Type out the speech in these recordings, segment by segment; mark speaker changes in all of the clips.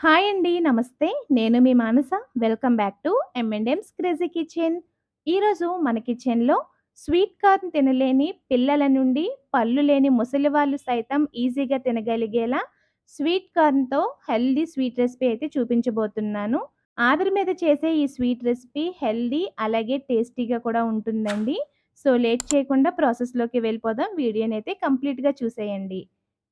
Speaker 1: Hi అండి. నమస్తే. నేను మీ Manasa. Welcome back to M and M's crazy kitchen. ఈరోజు మన కిచెన్‌లో స్వీట్ కార్న్ తినలేని పిల్లల నుండి పళ్ళు లేని ముసలి వాళ్ళు సైతం ఈజీగా తినగలిగేలా స్వీట్ కార్న్‌తో హెల్తీ స్వీట్ రెసిపీ అయితే చూపించబోతున్నాను. ఆవిరి మీద చేసే ఈ స్వీట్ రెసిపీ హెల్తీ అలాగే టేస్టీగా కూడా ఉంటుందండి. సో, లేట్ చేయకుండా ప్రాసెస్‌లోకి వెళ్ళిపోదాం. వీడియోనైతే కంప్లీట్‌గా చూసేయండి.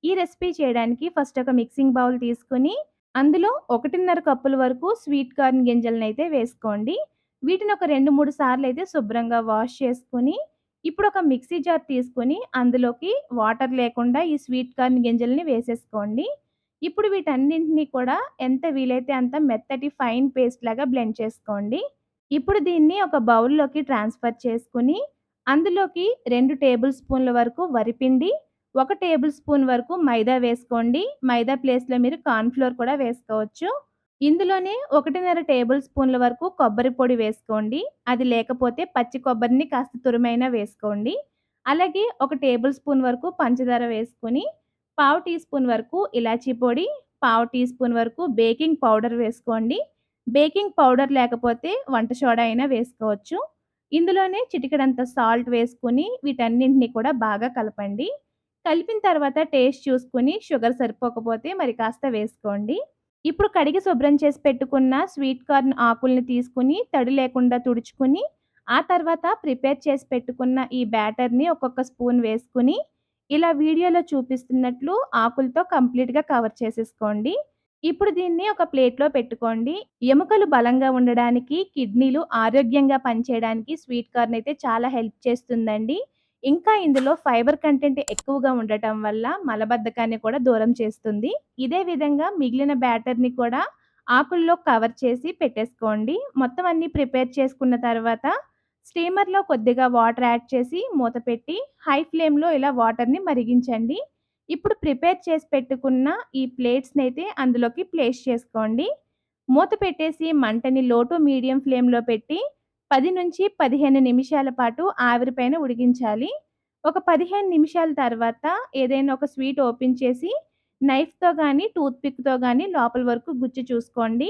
Speaker 1: ఈ రెసిపీ చేయడానికి ఫస్ట్ ఒక మిక్సింగ్ బౌల్ తీసుకొని అందులో 1:30 కప్పుల వరకు స్వీట్ కార్న్ గింజలనైతే వేసుకోండి. వీటిని ఒక 2, 3 సార్లయితే శుభ్రంగా వాష్ చేసుకొని, ఇప్పుడు ఒక మిక్సీ జార్ తీసుకొని అందులోకి వాటర్ లేకుండా ఈ స్వీట్ కార్న్ గింజల్ని వేసేసుకోండి. ఇప్పుడు వీటన్నింటిని కూడా ఎంత వీలైతే అంత మెత్తటి ఫైన్ పేస్ట్ లాగా బ్లెండ్ చేసుకోండి. ఇప్పుడు దీన్ని ఒక బౌల్‌లోకి ట్రాన్స్‌ఫర్ చేసుకొని, అందులోకి 2 టేబుల్ స్పూన్ల వరకు వరిపిండి, 1 టేబుల్ స్పూన్ వరకు మైదా వేసుకోండి. మైదా ప్లేస్‌లో మీరు కార్న్ ఫ్లోర్ కూడా వేసుకోవచ్చు. ఇందులోనే 1:30 టేబుల్ స్పూన్ల వరకు కొబ్బరి పొడి వేసుకోండి. అది లేకపోతే పచ్చి కొబ్బరిని కాస్త తురిమైనా వేసుకోండి. అలాగే 1 టేబుల్ స్పూన్ వరకు పంచదార వేసుకొని, పావు టీ స్పూన్ వరకు ఇలాచీ పొడి, పావు టీ స్పూన్ వరకు బేకింగ్ పౌడర్ వేసుకోండి. బేకింగ్ పౌడర్ లేకపోతే వంట సోడా అయినా వేసుకోవచ్చు. ఇందులోనే చిటికెడంత సాల్ట్ వేసుకొని వీటన్నింటిని కూడా బాగా కలపండి. కలిపిన తర్వాత టేస్ట్ చూసుకొని షుగర్ సరిపోకపోతే మరి కాస్త వేసుకోండి. ఇప్పుడు కడిగి శుభ్రం చేసి పెట్టుకున్న స్వీట్ కార్న్ ఆకుల్ని తీసుకొని తడి లేకుండా తుడుచుకొని, ఆ తర్వాత ప్రిపేర్ చేసి పెట్టుకున్న ఈ బ్యాటర్‌ని ఒక్కొక్క స్పూన్ వేసుకొని, ఇలా వీడియోలో చూపిస్తున్నట్లు ఆకులతో కంప్లీట్‌గా కవర్ చేసేసుకోండి. ఇప్పుడు దీన్ని ఒక ప్లేట్‌లో పెట్టుకోండి. ఎముకలు బలంగా ఉండడానికి, కిడ్నీలు ఆరోగ్యంగా పనిచేయడానికి స్వీట్ కార్న్ అయితే చాలా హెల్ప్ చేస్తుందండి. ఇంకా ఇందులో ఫైబర్ కంటెంట్ ఎక్కువగా ఉండటం వల్ల మలబద్ధకాన్ని కూడా దూరం చేస్తుంది. ఇదే విధంగా మిగిలిన బ్యాటర్‌ని కూడా ఆకుల్లో కవర్ చేసి పెట్టేసుకోండి. మొత్తం అన్నీ ప్రిపేర్ చేసుకున్న తర్వాత స్టీమర్‌లో కొద్దిగా వాటర్ యాడ్ చేసి మూత పెట్టి హై ఫ్లేమ్‌లో ఇలా వాటర్‌ని మరిగించండి. ఇప్పుడు ప్రిపేర్ చేసి పెట్టుకున్న ఈ ప్లేట్స్‌నైతే అందులోకి ప్లేస్ చేసుకోండి. మూత పెట్టేసి మంటని లో టు మీడియం ఫ్లేమ్‌లో పెట్టి 10-15 నిమిషాల పాటు ఆవిరి పైన ఉడికించాలి. ఒక 15 నిమిషాల తర్వాత ఏదైనా ఒక స్వీట్ ఓపెన్ చేసి నైఫ్‌తో గానీ, టూత్ పిక్‌తో గానీ లోపల వరకు గుచ్చి చూసుకోండి.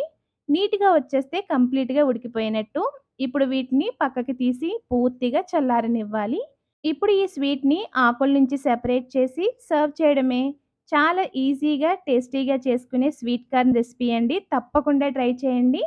Speaker 1: నీట్‌గా వచ్చేస్తే కంప్లీట్‌గా ఉడికిపోయినట్టు. ఇప్పుడు వీటిని పక్కకి తీసి పూర్తిగా చల్లారనివ్వాలి. ఇప్పుడు ఈ స్వీట్‌ని ఆకుల నుంచి సెపరేట్ చేసి సర్వ్ చేయడమే. చాలా ఈజీగా, టేస్టీగా చేసుకునే స్వీట్ కార్న్ రెసిపీ అండి. తప్పకుండా ట్రై చేయండి.